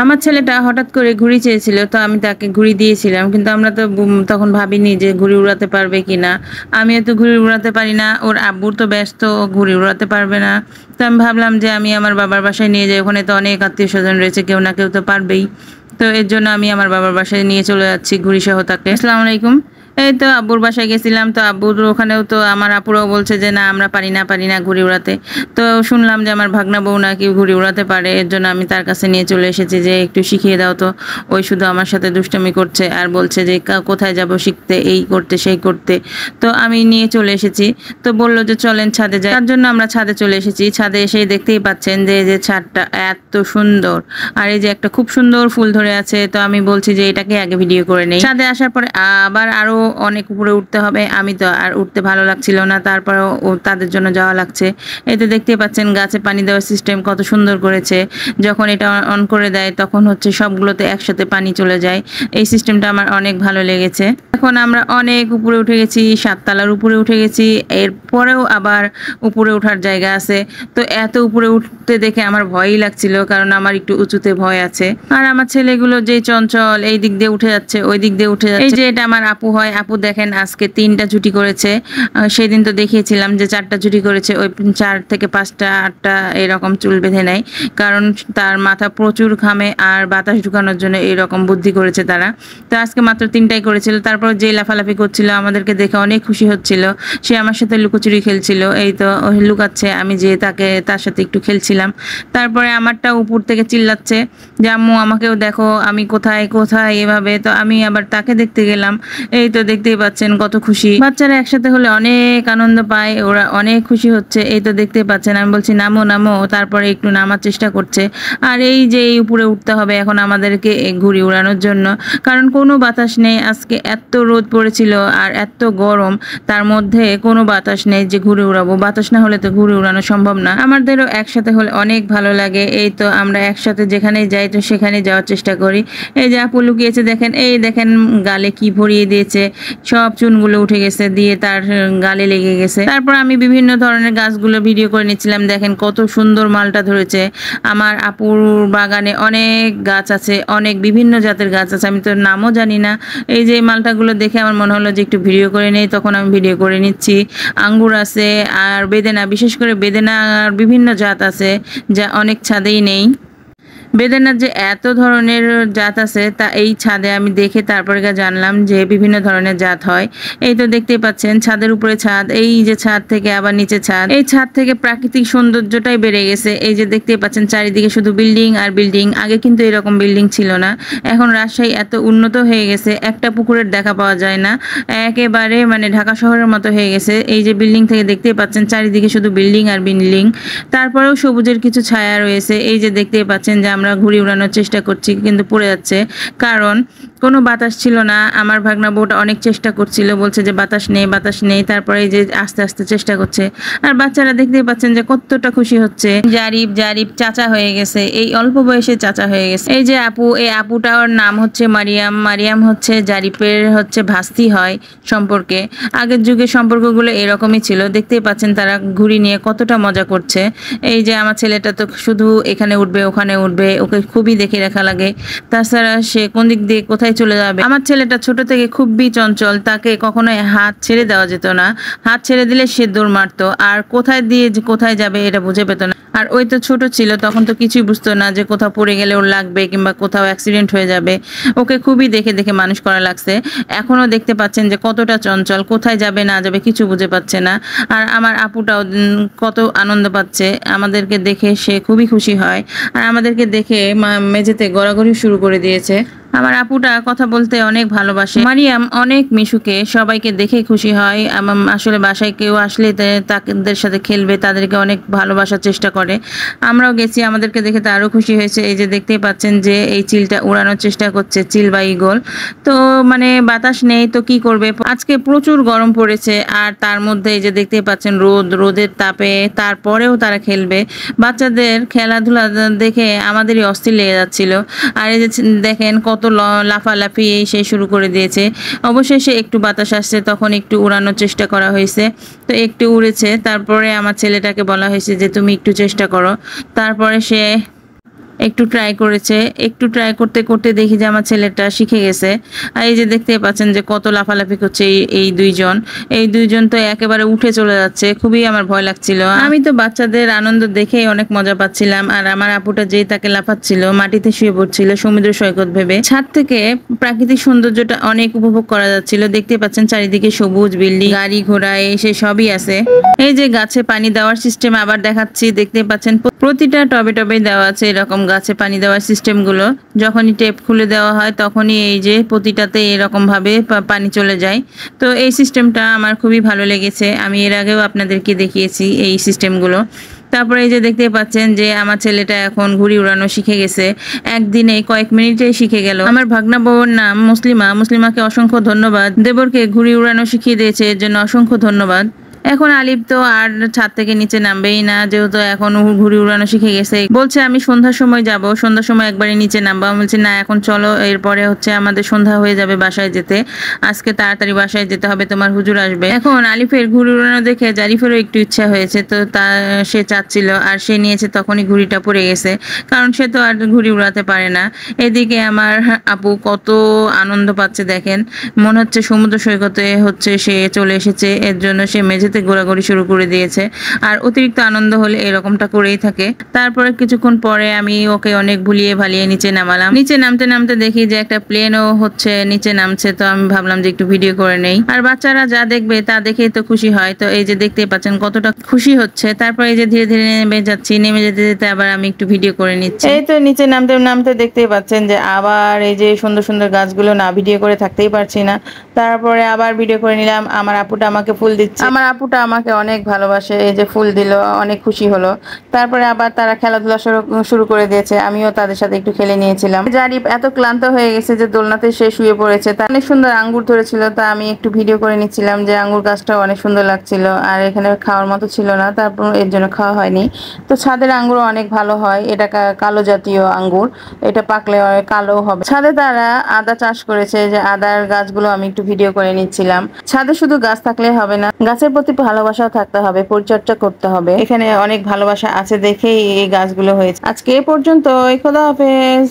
আমার ছেলেটা হঠাৎ করে ঘুড়ি চেয়েছিল, তো আমি তাকে ঘুড়ি দিয়েছিলাম। কিন্তু আমরা তো তখন ভাবিনি যে ঘুড়ি উড়াতে পারবে কিনা। আমিও তো ঘুড়ি উড়াতে পারি না, ওর আব্বুর তো ব্যস্ত, ও ঘুড়ি উড়াতে পারবে না। তো আমি ভাবলাম যে আমি আমার বাবার বাসায় নিয়ে যাই, ওখানে তো অনেক আত্মীয়-স্বজন রয়েছে, কেউ না কেউ তো পারবেই। তো এর জন্য আমি আমার বাবার বাসায় নিয়ে চলে যাচ্ছি ঘুড়ি সহ তাকে। আসসালামু আলাইকুম। এই তো আব্বুর বাসায় গেছিলাম, তো আব্বুর ওখানেও তো আমার আপুরাও বলছে যে না আমরা পারি না ঘুড়ি উড়াতে। তো শুনলাম যে আমার ভাগনা বউ নাকি ঘুড়ি উড়াতে পারে, এর জন্য আমি তার কাছে নিয়ে চলে এসেছি যে একটু শিখিয়ে দাও তো। ওই শুধু আমার সাথে দুষ্টামি করছে আর বলছে যে কোথায় যাব শিখতে, এই করতে সেই করতে। তো আমি নিয়ে চলে এসেছি। তো বললো যে চলেন ছাদে যাই, তার জন্য আমরা ছাদে চলে এসেছি। ছাদে এসেই দেখতেই পাচ্ছেন যে যে ছাদটা এত সুন্দর, আর এই যে একটা খুব সুন্দর ফুল ধরে আছে। তো আমি বলছি যে এটাকে আগে ভিডিও করে নেই। ছাদে আসার পরে আবার আরো অনেক উপরে উঠতে হবে, আমি তো আর উঠতে ভালো লাগছিল না, তারপরেও তাদের জন্য যাওয়া লাগছে। এই তো দেখতেই পাচ্ছেন গাছে পানি দেওয়ার সিস্টেম কত সুন্দর করেছে। যখন এটা অন করে দেয় তখন হচ্ছে সবগুলোতে একসাথে পানি চলে যায়। এই সিস্টেমটা আমার অনেক ভালো লেগেছে। এখন আমরা অনেক উপরে উঠে গেছি, 7 তলার উপরে উঠে গেছি। এরপরেও আবার উপরে ওঠার জায়গা আছে। তো এত উপরে উঠতে দেখে আমার ভয়ই লাগছিল, কারণ আমার একটু উঁচুতে ভয় আছে। আর আমার ছেলেগুলো যে চঞ্চল, এই দিক দিয়ে উঠে যাচ্ছে ওই দিক দিয়ে উঠে যাচ্ছে। এই যে এটা আমার আপু হয়, আপু দেখেন আজকে 3টা ছুটি করেছে। সেদিন তো দেখিয়েছিলাম যে 4টা ছুটি করেছে, ওই 4 থেকে 5টা 8টা এরকম চুল বেঁধে নেয়, কারণ তার মাথা প্রচুর ঘামে আর বাতাস ঢুকানোর জন্য এরকম বুদ্ধি করেছে তারা। তো আজকে মাত্র 3টাই করেছিল। তারপর যে লাফালাফি করছিল আমাদেরকে দেখে অনেক খুশি হচ্ছিল, সে আমার সাথে লুকোচুরি খেলছিল। এই তো লুকাচ্ছে, আমি যে তার সাথে একটু খেলছিলাম। তারপরে আমারটা উপর থেকে চিল্লাচ্ছে যে আম্মু আমাকেও দেখো, আমি কোথায় কোথায় এভাবে। তো আমি আবার তাকে দেখতে গেলাম। এই তো দেখতেই পাচ্ছেন কত খুশি। বাচ্চারা একসাথে হলে অনেক আনন্দ পায়, ওরা অনেক খুশি হচ্ছে। এই তো দেখতেই পাচ্ছেন আমি বলছি নামো নামো, তারপরে একটু নামার চেষ্টা করছে। আর এই যে এই উপরে উঠতে হবে এখন আমাদেরকে ঘুড়ি উড়ানোর জন্য, কারণ কোনো বাতাস নেই। আজকে এত রোদ পড়েছিল আর এত গরম, তার মধ্যে কোনো বাতাস নেই যে ঘুড়ি উড়াবো। বাতাস না হলে তো ঘুড়ি উড়ানো সম্ভব না। আমাদেরও একসাথে হলে অনেক ভালো লাগে। এই তো আমরা একসাথে যেখানেই যাই তো সেখানে যাওয়ার চেষ্টা করি। এই যে আপু লুকিয়েছে দেখেন, এই দেখেন গালে কি ভরিয়ে দিয়েছে, সব চুনগুলো উঠে গেছে, দিয়ে তার গালে লেগে গেছে। তারপর আমি বিভিন্ন ধরনের গাছগুলো ভিডিও করে নিচ্ছিলাম। দেখেন কত সুন্দর মালটা ধরেছে। আমার আপুর বাগানে অনেক গাছ আছে, অনেক বিভিন্ন জাতের গাছ আছে, আমি তো নামও জানি না। এই যে মালটাগুলো দেখে আমার মনে হলো যে একটু ভিডিও করে নেই, তখন আমি ভিডিও করে নিচ্ছি। আঙ্গুর আছে আর বেদেনা, বিশেষ করে বেদেনার বিভিন্ন জাত আছে যা অনেক ছাদেই নেই। বেদানার যে এত ধরনের জাত আছে তা এই ছাদে আমি দেখে তারপরে জানলাম যে বিভিন্ন ধরনের জাত হয়। এই তো দেখতেই পাচ্ছেন ছাদের উপরে ছাদ, এই যে ছাদ থেকে আবার নিচে ছাদ, এই ছাদ থেকে প্রাকৃতিক সৌন্দর্যটাই বেড়ে গেছে। এই যে দেখতেই পাচ্ছেন চারিদিকে শুধু বিল্ডিং আর বিল্ডিং। আগে কিন্তু এরকম বিল্ডিং ছিল না। এখন রাজশাহী এত উন্নত হয়ে গেছে, একটা পুকুরের দেখা পাওয়া যায় না, একেবারে মানে ঢাকা শহরের মতো হয়ে গেছে। এই যে বিল্ডিং থেকে দেখতেই পাচ্ছেন চারিদিকে শুধু বিল্ডিং আর বিল্ডিং, তারপরেও সবুজের কিছু ছায়া রয়েছে। এই যে দেখতেই পাচ্ছেন যে আমরা ঘুড়ি উড়ানোর চেষ্টা করছি কিন্তু পড়ে যাচ্ছে, কারণ কোনো বাতাস ছিল না। আমার ভাগনা বউটা অনেক চেষ্টা করছিল, বলছে যে বাতাস নেই বাতাস নেই, তারপরে এই যে আস্তে আস্তে চেষ্টা করছে। আর বাচ্চারা দেখতেই পাচ্ছেন যে কতটা খুশি হচ্ছে। জারিফ জারিফ চাচা হয়ে গেছে, এই অল্প বয়সে চাচা হয়ে গেছে। এই যে আপু, এই আপুটার নাম হচ্ছে মারিয়াম। মারিয়াম হচ্ছে জারিফের হচ্ছে ভাস্তি হয় সম্পর্কে। আগের যুগের সম্পর্কগুলো এরকমই ছিল। দেখতেই পাচ্ছেন তারা ঘুড়ি নিয়ে কতটা মজা করছে। এই যে আমার ছেলেটা তো শুধু এখানে উঠবে ওখানে উঠবে, ওকে খুবই দেখে রাখা লাগে। তাছাড়া সে কোন দিক দিয়ে কোথায় চলে যাবে। আমার ছেলেটা ছোট থেকে খুবই চঞ্চল, তাকে কখনোই হাত ছেড়ে দেওয়া যেত না। হাত ছেড়ে দিলে সে দৌড় মারতো, আর কোথায় দিয়ে যে কোথায় যাবে এটা বুঝে পেত না। আর ওই তো ছোট ছিল, তখন তো কিছুই বুঝতো না যে কোথাও পড়ে গেলে ওর লাগবে কিংবা কোথাও অ্যাক্সিডেন্ট হয়ে যাবে। ওকে খুবই দেখে দেখে মানুষ করা লাগছে। এখনো দেখতে পাচ্ছেন যে কতটা চঞ্চল, কোথায় যাবে না যাবে কিছু বুঝে পাচ্ছে না। আর আমার আপুটাও কত আনন্দ পাচ্ছে, আমাদেরকে দেখে সে খুবই খুশি হয়। আর আমাদেরকে দেখে মেঝেতে গড়াগড়ি শুরু করে দিয়েছে। আমার আপুটা কথা বলতে অনেক ভালোবাসে। মারিয়াম অনেক মিশুকে, সবাইকে দেখে খুশি হয়। আসলে বাসায় কেউ আসলে তাদের সাথে খেলবে, তাদেরকে অনেক ভালোবাসার চেষ্টা করে। আমরাও গেছি, আমাদেরকে দেখে তো আরও খুশি হয়েছে। এই যে দেখতেই পাচ্ছেন যে এই চিলটা উড়ানোর চেষ্টা করছে, চিল বা ঈগল। তো মানে বাতাস নেই তো কি করবে। আজকে প্রচুর গরম পড়েছে, আর তার মধ্যে এই যে দেখতেই পাচ্ছেন রোদের তাপে, তারপরেও তারা খেলবে। বাচ্চাদের খেলাধুলা দেখে আমাদেরই অস্থির লেগে যাচ্ছিল। আর এই যে দেখেন কত লাফালাফি এই সে শুরু করে দিয়েছে। অবশেষে একটু বাতাস আসছে, তখন একটু উড়ানোর চেষ্টা করা হয়েছে। তো একটু উড়েছে, তারপরে আমার ছেলেটাকে বলা হয়েছে যে তুমি একটু চেষ্টা করো। তারপরে সে একটু ট্রাই করেছে। একটু ট্রাই করতে করতে দেখি যে আমার ছেলেটা শিখে গেছে। আর এই যে দেখতে পাচ্ছেন যে কত লাফালাফি করছে এই দুইজন। এই দুইজন তো একেবারে উঠে চলে যাচ্ছে, খুবই আমার ভয় লাগছিল। আমি তো বাচ্চাদের আনন্দ দেখেই অনেক মজা পাচ্ছিলাম। আর আমার আপুটা যেই তাকে লাফাচ্ছিল, মাটিতে শুয়ে পড়ছিল সমুদ্র সৈকত ভেবে। ছাদ থেকে প্রাকৃতিক সৌন্দর্যটা অনেক উপভোগ করা যাচ্ছিল। দেখতে পাচ্ছেন চারিদিকে সবুজ বিল্ডিং, গাড়ি ঘোড়া এসে সবই আছে। এই যে গাছে পানি দেওয়ার সিস্টেম আবার দেখাচ্ছি, দেখতে পাচ্ছেন প্রতিটা টবে টবে দেওয়া আছে এরকম গাছে পানি দেওয়ার সিস্টেম গুলো। যখনই টেপ খুলে দেওয়া হয় তখনই এই যে প্রতিটাতে এরকম ভাবে পানি চলে যায়। তো এই সিস্টেমটা আমার খুবই ভালো লেগেছে। আমি এর আগেও আপনাদেরকে দেখিয়েছি এই সিস্টেমগুলো। তারপরে এই যে দেখতে পাচ্ছেন যে আমার ছেলেটা এখন ঘুড়ি উড়ানো শিখে গেছে, একদিনে কয়েক মিনিটেই শিখে গেল। আমার ভাগনা বউর নাম মুসলিমা। মুসলিমাকে অসংখ্য ধন্যবাদ, দেবরকে ঘুড়ি উড়ানো শিখিয়ে দিয়েছে, এর জন্য অসংখ্য ধন্যবাদ। এখন আলিফ তো আর ছাদ থেকে নিচে নামবেই না, যেহেতু এখন ঘুড়ি উড়ানো শিখে গেছে। বলছে আমি সন্ধ্যার সময় যাব, সন্ধ্যার সময় একবারে নিচে নামবো। আমি বলছি না এখন চলো, এরপরে হচ্ছে আমাদের সন্ধ্যা হয়ে যাবে বাসায় যেতে, আজকে তাড়াতাড়ি বাসায় যেতে হবে, তোমার হুজুর আসবে। এখন আলিফের ঘুড়ি উড়ানো দেখে জারিফেরও একটু ইচ্ছা হয়েছে, তো সে চাচ্ছিল আর সে নিয়েছে, তখনই ঘুড়িটা পড়ে গেছে, কারণ সে তো আর ঘুড়ি উড়াতে পারে না। এদিকে আমার আপু কত আনন্দ পাচ্ছে দেখেন, মনে হচ্ছে সমুদ্র সৈকতে হচ্ছে সে চলে এসেছে, এর জন্য সে মেঝেতে ঘোরাঘুরি শুরু করে দিয়েছে। আর অতিরিক্ত আনন্দ হলে এরকমটা করেই থাকে। তারপরে কিছুক্ষণ পরে আমি ওকে অনেক ভুলিয়ে ভালিয়ে নিচে নামালাম। নিচে নামতে নামতে দেখি যে একটা প্লেনও হচ্ছে নিচে নামছে, তো আমি ভাবলাম যে একটু ভিডিও করে নেই। আর বাচ্চারা যা দেখবে তা দেখেই তো খুশি হয়, তো এই যে দেখতেই পাচ্ছেন কতটা খুশি হচ্ছে। তারপরে এই যে ধীরে ধীরে নেমে যাচ্ছি, নেমে যেতে যেতে আবার আমি একটু ভিডিও করে নিচ্ছি। এই তো নিচে নামতে নামতে দেখতেই পাচ্ছেন যে আবার এই যে সুন্দর সুন্দর গাছগুলো, না ভিডিও করে থাকতেই পারছি না। তারপরে আবার ভিডিও করে নিলাম। আমার আপুটা আমাকে ফুল দিচ্ছে, আমার আপুটা আমাকে অনেক ভালোবাসে, এই যে ফুল দিল, অনেক খুশি হলো। তারপরে আবার তারা খেলাধুলা শুরু করে দিয়েছে, আমিও তাদের সাথে একটু খেলে নিয়েছিলাম। জারিফ এত ক্লান্ত হয়ে গেছে যে দোলনাতে সে শুয়ে পড়েছে। তা অনেক সুন্দর আঙ্গুর ধরেছিল, তা আমি একটু ভিডিও করে নিচ্ছিলাম যে আঙ্গুর গাছটাও অনেক সুন্দর লাগছিল। আর এখানে খাওয়ার মতো ছিল না, তারপর এর জন্য খাওয়া হয়নি। তো ছাদের আঙ্গুর অনেক ভালো হয়, এটা কালো জাতীয় আঙ্গুর, এটা পাকলে কালো হবে। ছাদে তারা আদা চাষ করেছে, যে আদার গাছগুলো আমি একটু ভিডিও করে নিচ্ছিলাম। ছাদে শুধু গাছ থাকলে হবে না, গাছের প্রতি ভালোবাসাও থাকতে হবে, পরিচর্যা করতে হবে। এখানে অনেক ভালোবাসা আছে দেখেই এই গাছগুলো হয়েছে। আজকে এ পর্যন্ত, খোদা হাফেজ।